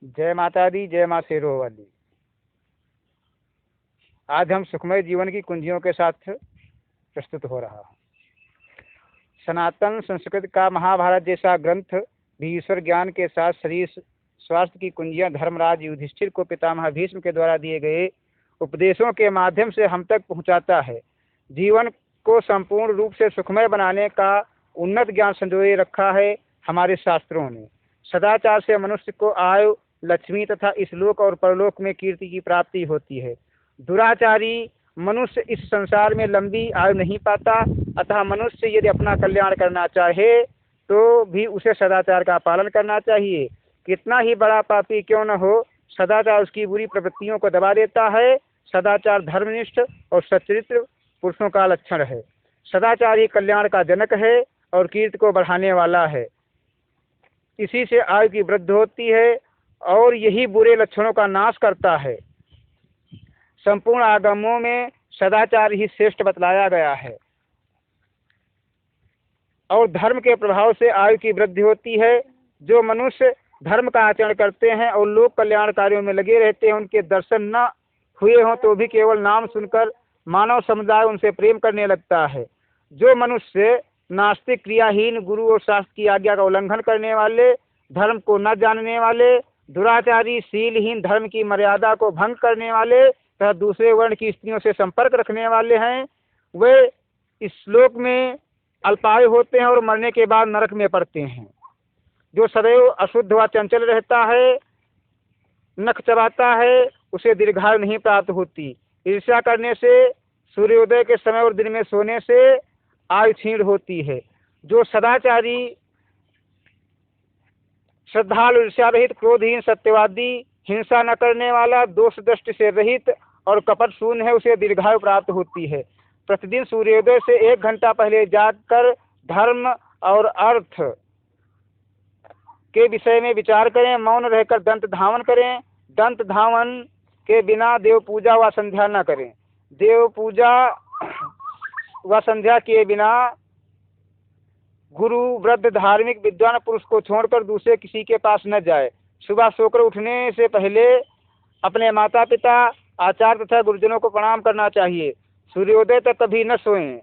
जय माता दी, जय माँ शेरों वाली। आज हम सुखमय जीवन की कुंजियों के साथ प्रस्तुत हो रहा है। सनातन संस्कृत का महाभारत जैसा ग्रंथ भी ईश्वर ज्ञान के साथ शरीर स्वास्थ्य की कुंजियां धर्मराज युधिष्ठिर को पितामह भीष्म के द्वारा दिए गए उपदेशों के माध्यम से हम तक पहुंचाता है। जीवन को संपूर्ण रूप से सुखमय बनाने का उन्नत ज्ञान संजोए रखा है हमारे शास्त्रों ने। सदाचार से मनुष्य को आयु, लक्ष्मी तथा इस लोक और परलोक में कीर्ति की प्राप्ति होती है। दुराचारी मनुष्य इस संसार में लंबी आयु नहीं पाता। अतः मनुष्य यदि अपना कल्याण करना चाहे तो भी उसे सदाचार का पालन करना चाहिए। कितना ही बड़ा पापी क्यों न हो, सदाचार उसकी बुरी प्रवृत्तियों को दबा देता है। सदाचार धर्मनिष्ठ और सच्चरित्र पुरुषों का लक्षण है। सदाचार ही कल्याण का जनक है और कीर्ति को बढ़ाने वाला है। इसी से आयु की वृद्धि होती है और यही बुरे लक्षणों का नाश करता है। संपूर्ण आगमों में सदाचार ही श्रेष्ठ बतलाया गया है और धर्म के प्रभाव से आयु की वृद्धि होती है। जो मनुष्य धर्म का आचरण करते हैं और लोक कल्याण कार्यों में लगे रहते हैं, उनके दर्शन न हुए हों तो भी केवल नाम सुनकर मानव समुदाय उनसे प्रेम करने लगता है। जो मनुष्य नास्तिक, क्रियाहीन, गुरु और शास्त्र की आज्ञा का उल्लंघन करने वाले, धर्म को न जानने वाले, दुराचारी, शीलहीन, धर्म की मर्यादा को भंग करने वाले तथा दूसरे वर्ण की स्त्रियों से संपर्क रखने वाले हैं, वे इस श्लोक में अल्पायु होते हैं और मरने के बाद नरक में पड़ते हैं। जो सदैव अशुद्ध व चंचल रहता है, नख चबाता है, उसे दीर्घायु नहीं प्राप्त होती। ईर्ष्या करने से, सूर्योदय के समय और दिन में सोने से आयु क्षीण होती है। जो सदाचारी, श्रद्धालु, ईर्ष्या रहित, क्रोधहीन, सत्यवादी, हिंसा न करने वाला, दोष दृष्टि से रहित और कपट शून्य है, उसे दीर्घायु प्राप्त होती है। प्रतिदिन सूर्योदय से 1 घंटा पहले जागकर धर्म और अर्थ के विषय में विचार करें। मौन रहकर दंत धावन करें। दंत धावन के बिना देव पूजा व संध्या न करें। देव पूजा व संध्या किए बिना गुरु, वृद्ध, धार्मिक, विद्वान पुरुष को छोड़कर दूसरे किसी के पास न जाए। सुबह सोकर उठने से पहले अपने माता पिता, आचार्य तथा गुरुजनों को प्रणाम करना चाहिए। सूर्योदय तक कभी न सोएं।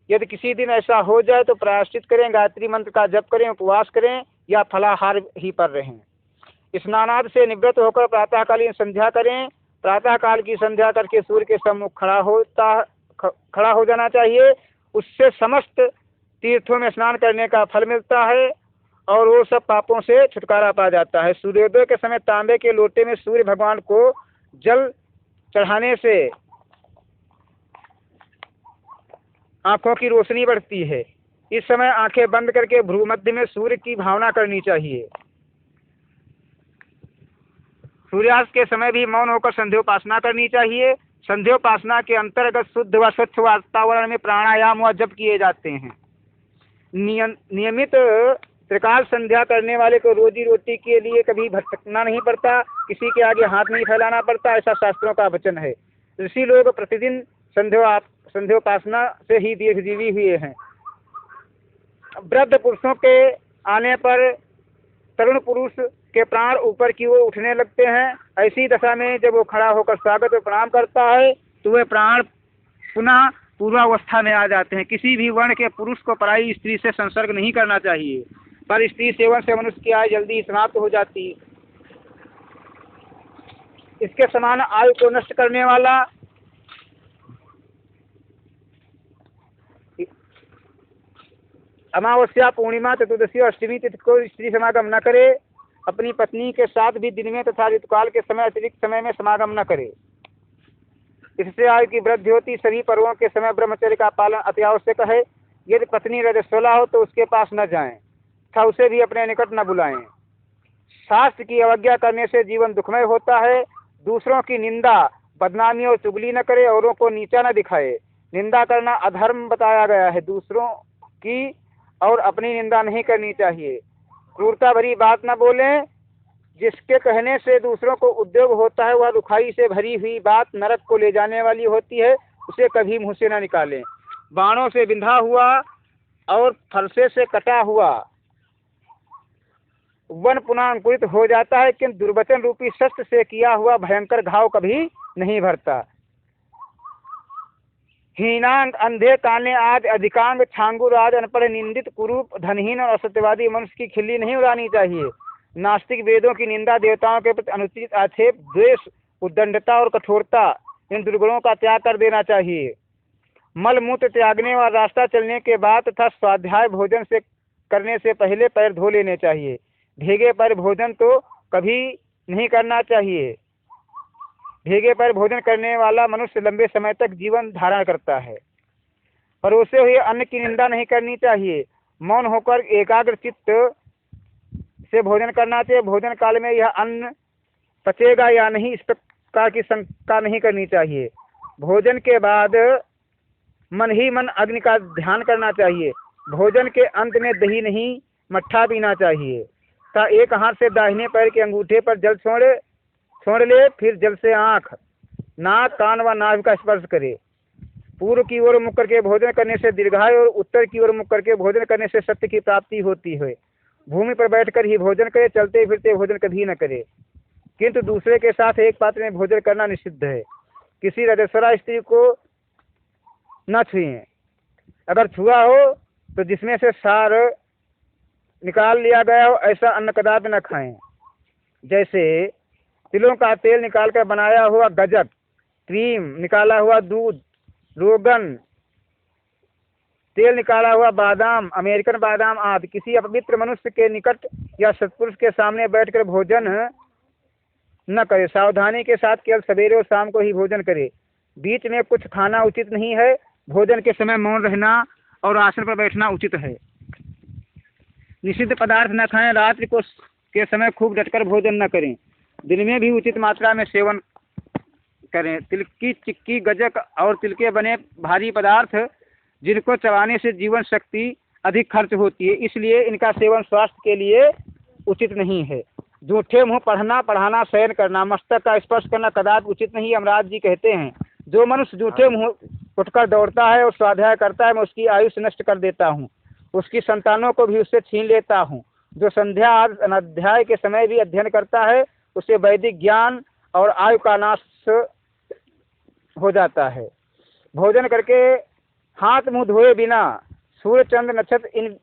यदि किसी दिन ऐसा हो जाए तो प्रायश्चित करें, गायत्री मंत्र का जप करें, उपवास करें या फलाहार ही पर रहें। स्नानादि से निवृत्त होकर प्रातःकालीन संध्या करें। प्रातःकाल की संध्या करके सूर्य के सम्मुख खड़ा हो जाना चाहिए। उससे समस्त तीर्थों में स्नान करने का फल मिलता है और वो सब पापों से छुटकारा पा जाता है। सूर्योदय के समय तांबे के लोटे में सूर्य भगवान को जल चढ़ाने से आंखों की रोशनी बढ़ती है। इस समय आंखें बंद करके भ्रूमध्य में सूर्य की भावना करनी चाहिए। सूर्यास्त के समय भी मौन होकर संध्योपासना करनी चाहिए। संध्योपासना के अंतर्गत शुद्ध व स्वच्छ वातावरण में प्राणायाम व जप किए जाते हैं। नियमित त्रिकाल संध्या करने वाले को रोजी रोटी के लिए कभी भटकना नहीं पड़ता, किसी के आगे हाथ नहीं फैलाना पड़ता, ऐसा शास्त्रों का वचन है। ऋषि लोग प्रतिदिन संध्योपासना से ही दीर्घजीवी हुए हैं। वृद्ध पुरुषों के आने पर तरुण पुरुष के प्राण ऊपर की ओर उठने लगते हैं। ऐसी दशा में जब वो खड़ा होकर स्वागत और प्रणाम करता है तो वे प्राण पुनः पूर्वावस्था में आ जाते हैं। किसी भी वर्ण के पुरुष को पराई स्त्री से संसर्ग नहीं करना चाहिए, पर स्त्री सेवन से मनुष्य की आयु जल्दी समाप्त हो जाती है। इसके समान आयु को नष्ट करने वाला अमावस्या, पूर्णिमा, चतुर्दशी और अष्टमी तिथि को स्त्री समागम न करे। अपनी पत्नी के साथ भी दिन में तथा ऋतुकाल के समय अतिरिक्त समय में समागम न करे। इससे आयु की वृद्धि होती। सभी पर्वों के समय ब्रह्मचर्य का पालन अति आवश्यक है। यदि पत्नी रजस्वला हो तो उसके पास न जाएं तथा उसे भी अपने निकट न बुलाएं। शास्त्र की अवज्ञा करने से जीवन दुखमय होता है। दूसरों की निंदा, बदनामी और चुगली न करे। औरों को नीचा न दिखाए। निंदा करना अधर्म बताया गया है। दूसरों की और अपनी निंदा नहीं करनी चाहिए। क्रूरता भरी बात न बोलें। जिसके कहने से दूसरों को उद्योग होता है वह रुखाई से भरी हुई बात नरक को ले जाने वाली होती है, उसे कभी मुंह से न निकालें। बाणों से बिंधा हुआ और फरसे से कटा हुआ वन पुनः अंकुरित हो जाता है, किंतु दुर्वचन रूपी शस्त्र से किया हुआ भयंकर घाव कभी नहीं भरता। हीनांग, अंधे, काने आदि अधिकांग, छांगुर आदि अनपढ़, निंदित, कुरूप, धनहीन और असत्यवादी मनुष्य की खिल्ली नहीं उड़ानी चाहिए। नास्तिक, वेदों की निंदा, देवताओं के प्रति अनुचित आक्षेप, द्वेष, उद्दंडता और कठोरता, इन दुर्गुणों का त्याग कर देना चाहिए। मल मूत्र त्यागने और रास्ता चलने के बाद तथा स्वाध्याय भोजन से करने से पहले पैर धो लेने चाहिए। भीगे पैर भोजन तो कभी नहीं करना चाहिए। भीगे पैर भोजन करने वाला मनुष्य लंबे समय तक जीवन धारण करता है। परोसे हुए अन्न की निंदा नहीं करनी चाहिए। मौन होकर एकाग्र चित्त से भोजन करना चाहिए। भोजन काल में यह अन्न पचेगा या नहीं इस प्रकार की शंका नहीं करनी चाहिए। भोजन के बाद मन ही मन अग्नि का ध्यान करना चाहिए। भोजन के अंत में दही नहीं मट्ठा पीना चाहिए तथा एक हाथ से दाहिने पैर के अंगूठे पर जल छोड़ ले, फिर जल से आँख, नाक, कान व नाभि का स्पर्श करे। पूर्व की ओर मुख करके भोजन करने से दीर्घायु और उत्तर की ओर मुख करके भोजन करने से सत्य की प्राप्ति होती है। भूमि पर बैठकर ही भोजन करे, चलते फिरते भोजन कभी न करे। किंतु दूसरे के साथ एक पात्र में भोजन करना निषिद्ध है। किसी रजस्वला स्त्री को न छुएं। अगर छुआ हो तो जिसमें से सार निकाल लिया गया हो ऐसा अन्न कदापि न खाएं। जैसे तिलों का तेल निकालकर बनाया हुआ गजक, क्रीम, निकाला हुआ दूध, रोगन, तेल निकाला हुआ बादाम, अमेरिकन बादाम आदि। किसी अपवित्र मनुष्य के निकट या सत्पुरुष के सामने बैठकर भोजन न करे। सावधानी के साथ केवल सवेरे और शाम को ही भोजन करे। बीच में कुछ खाना उचित नहीं है। भोजन के समय मौन रहना और आसन पर बैठना उचित है। निषिद्ध पदार्थ न खाएं। रात्रि को के समय खूब डटकर भोजन न करें। दिन में भी उचित मात्रा में सेवन करें। तिल की चिक्की, गजक और तिल के बने भारी पदार्थ जिनको चबाने से जीवन शक्ति अधिक खर्च होती है, इसलिए इनका सेवन स्वास्थ्य के लिए उचित नहीं है। जूठे मुँह पढ़ना, पढ़ाना, शयन करना, मस्तक का स्पर्श करना कदापि उचित नहीं। यमराज जी कहते हैं, जो मनुष्य जूठे मुँह उठकर दौड़ता है और स्वाध्याय करता है, मैं उसकी आयुष नष्ट कर देता हूँ, उसकी संतानों को भी उससे छीन लेता हूँ। जो संध्या आदि अनाध्याय के समय भी अध्ययन करता है, उसे वैदिक ज्ञान और आयु का नाश हो जाता है। भोजन करके हाथ मुंह धोए बिना सूर्य, चंद्र, नक्षत्र इन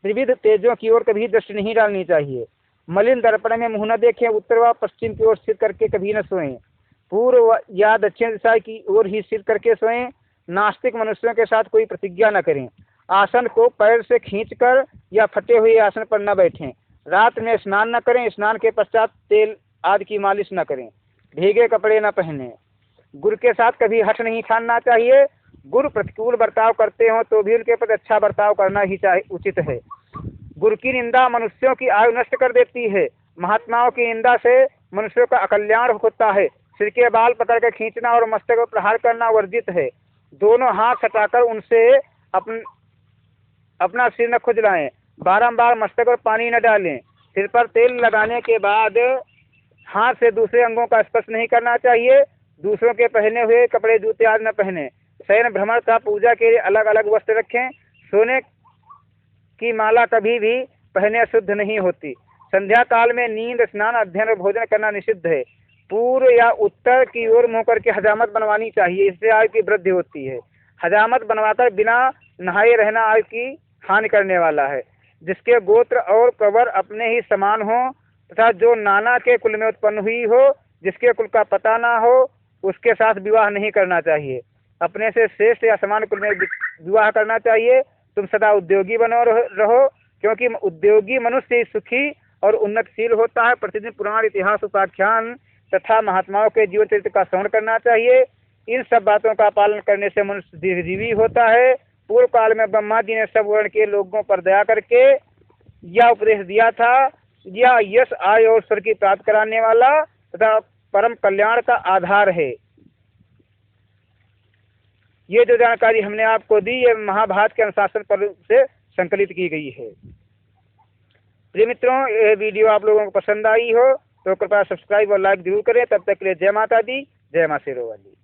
विविध तेजों की ओर कभी दृष्टि नहीं डालनी चाहिए। मलिन दर्पण में मुंह न देखें। उत्तर व पश्चिम की ओर सिर करके कभी न सोएं। पूर्व या दक्षिण दिशा की ओर ही सिर करके सोएं। नास्तिक मनुष्यों के साथ कोई प्रतिज्ञा न करें। आसन को पैर से खींचकर या फटे हुए आसन पर न बैठें। रात में स्नान न करें। स्नान के पश्चात तेल आदि की मालिश न करें। भीगे कपड़े न पहने। गुरु के साथ कभी हठ नहीं ठानना चाहिए। गुरु प्रतिकूल बर्ताव करते हो तो भी उनके प्रति अच्छा बर्ताव करना ही उचित है। गुरु की निंदा मनुष्यों की आयु नष्ट कर देती है। महात्माओं की निंदा से मनुष्यों का अकल्याण होता है। सिर के बाल पकड़कर खींचना और मस्तक पर प्रहार करना वर्जित है। दोनों हाथ हटाकर उनसे अपना सिर न खुजलाएं। बारंबार मस्तक पर पानी न डालें। सिर पर तेल लगाने के बाद हाथ से दूसरे अंगों का स्पर्श नहीं करना चाहिए। दूसरों के पहने हुए कपड़े, जूते आदि न पहने। शयन, भ्रमण तथा पूजा के लिए अलग अलग वस्त्र रखें। सोने की माला कभी भी पहने शुद्ध नहीं होती। संध्या काल में नींद, स्नान, अध्ययन और भोजन करना निषिद्ध है। पूर्व या उत्तर की ओर मुँह करके हजामत बनवानी चाहिए, इससे आयु की वृद्धि होती है। हजामत बनवाकर बिना नहाए रहना आयु की हानि करने वाला है। जिसके गोत्र और प्रवर अपने ही समान हो तथा जो नाना के कुल में उत्पन्न हुई हो, जिसके कुल का पता ना हो, उसके साथ विवाह नहीं करना चाहिए। अपने से श्रेष्ठ या समान कुल में विवाह करना चाहिए। तुम सदा उद्योगी बनो रहो, क्योंकि उद्योगी मनुष्य ही सुखी और उन्नतशील होता है। प्रतिदिन पुराण, इतिहास, उपाख्यान तथा महात्माओं के जीवन चरित्र का श्रवण करना चाहिए। इन सब बातों का पालन करने से मनुष्य दीर्घजीवी होता है। पूर्व काल में ब्रह्मा जी ने सब वर्ण के लोगों पर दया करके यह उपदेश दिया था, यह यश, आय और स्वर्ग की प्राप्त कराने वाला तथा परम कल्याण का आधार है। ये जो जानकारी हमने आपको दी, ये महाभारत के अनुशासन पर्व से संकलित की गई है। प्रिय मित्रों, ये वीडियो आप लोगों को पसंद आई हो तो कृपया सब्सक्राइब और लाइक जरूर करें। तब तक के लिए जय माता दी, जय मां शेरों वाली।